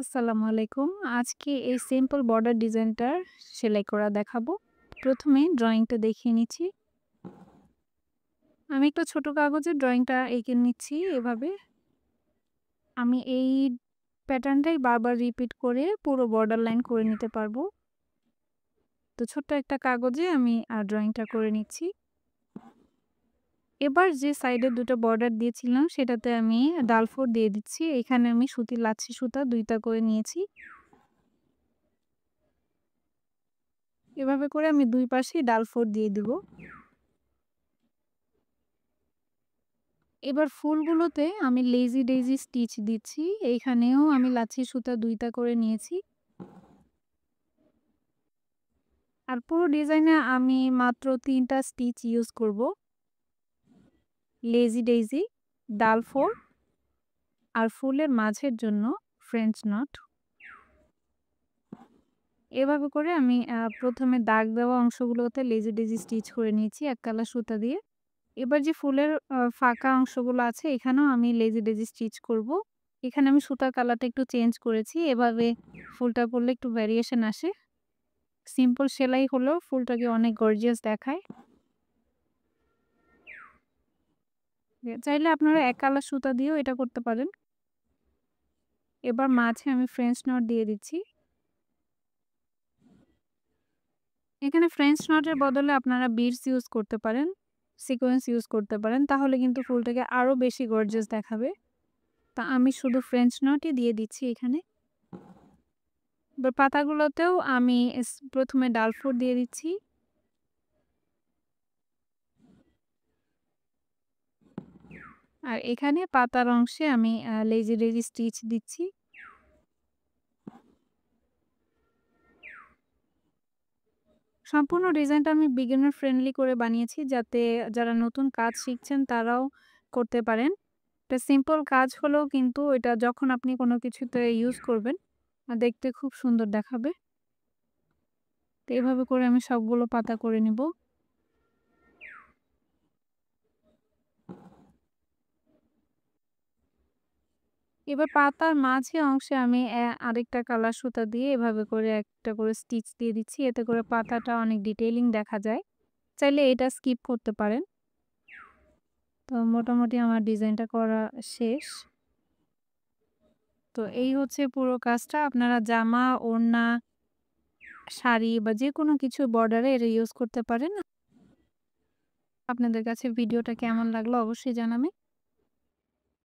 আসসালামু আলাইকুম। আজকে এই সিম্পল বর্ডার ডিজাইনটার সেলাই করা দেখাবো। প্রথমে ড্রয়িংটা দেখিয়ে নিচ্ছি। আমি একটা ছোট কাগজে ড্রয়িংটা এঁকে নিচ্ছি এভাবে। আমি এই প্যাটার্নটাই বারবার রিপিট করে পুরো বর্ডার লাইন করে নিতে পারবো। তো ছোট্ট একটা কাগজে আমি ড্রয়িংটা করে নিচ্ছি। এবার যে সাইডে ২ টা বর্ডার দিয়েছিলাম সেটাতে আমি ডালফোর দিয়ে দিচ্ছি। এখানে আমি সুতির লাচ্ছি সুতা ২ টা করে নিয়েছি। এভাবে করে আমি ২ পাশেই ডালফোর দিয়ে দিব। এবার ফুলগুলোতে আমি লেজি ডেইজি স্টিচ দিচ্ছি। এইখানেও আমি লাচ্ছি সুতা ২ টা করে নিয়েছি। আর পুরো ডিজাইনে আমি মাত্র ৩ টা স্টিচ ইউজ করব। লেজি ডেইজি, ডাল 4 আর ফুলের মাঝের জন্য ফ্রেঞ্চ নট। এভাবে করে আমি ১ম এ দাগ দেওয়া অংশগুলোতে লেজি ডেইজি স্টিচ করে নিয়েছি ১ কালার সুতা দিয়ে। এবার যে ফুলের ফাঁকা অংশগুলো আছে এখানেও আমি লেজি ডেইজি স্টিচ করব। এখানে আমি সুতার কালারটা একটু চেঞ্জ করেছি। এভাবে ফুলটা করলে একটু ভ্যারিয়েশন আসে। সিম্পল সেলাই হলেও ফুলটাকে অনেক গর্জিয়াস দেখায়। চাইলে আপনারা এক কালার সুতা দিয়েও এটা করতে পারেন। এবার মাঝে আমি ফ্রেঞ্চ নট দিয়ে দিচ্ছি। এখানে ফ্রেঞ্চ নটের বদলে আপনারা বিডস ইউজ করতে পারেন, সিকোয়েন্স ইউজ করতে পারেন। তাহলে কিন্তু ফুলটাকে আরো বেশি গর্জিয়াস দেখাবে। তা আমি শুধু ফ্রেঞ্চ নটই দিয়ে দিচ্ছি এখানে। এবার পাতাগুলোতেও আমি ১ম এ ডালফোর দিয়ে দিচ্ছি। আর এখানে পাতার অংশে আমি লেজি ডেজি স্টিচ দিচ্ছি। সম্পূর্ণ ডিজাইনটা আমি বিগিনার ফ্রেন্ডলি করে বানিয়েছি যাতে যারা নতুন কাজ শিখছেন তারাও করতে পারেন। এটা সিম্পল কাজ হলেও কিন্তু এটা যখন আপনি কোনো কিছুতে ইউজ করবেন দেখতে খুব সুন্দর দেখাবে। তো এভাবে করে আমি সবগুলো পাতা করে নিব। এবার পাতার মাঝে অংশে আমি আরেকটা কালার সুতা দিয়ে এভাবে করে একটা করে স্টিচ দিয়ে দিচ্ছি। এতে করে পাতাটা অনেক ডিটেইলিং দেখা যায়। চাইলে এটা স্কিপ করতে পারেন। তো মোটামুটি আমার ডিজাইনটা করা শেষ। তো এই হচ্ছে পুরো কাজটা। আপনারা জামা, ওড়না, শাড়ি বা যেকোনো কিছু বর্ডারে এটা ইউজ করতে পারেন। আপনাদের কাছে ভিডিওটা কেমন লাগলো অবশ্যই জানাবেন।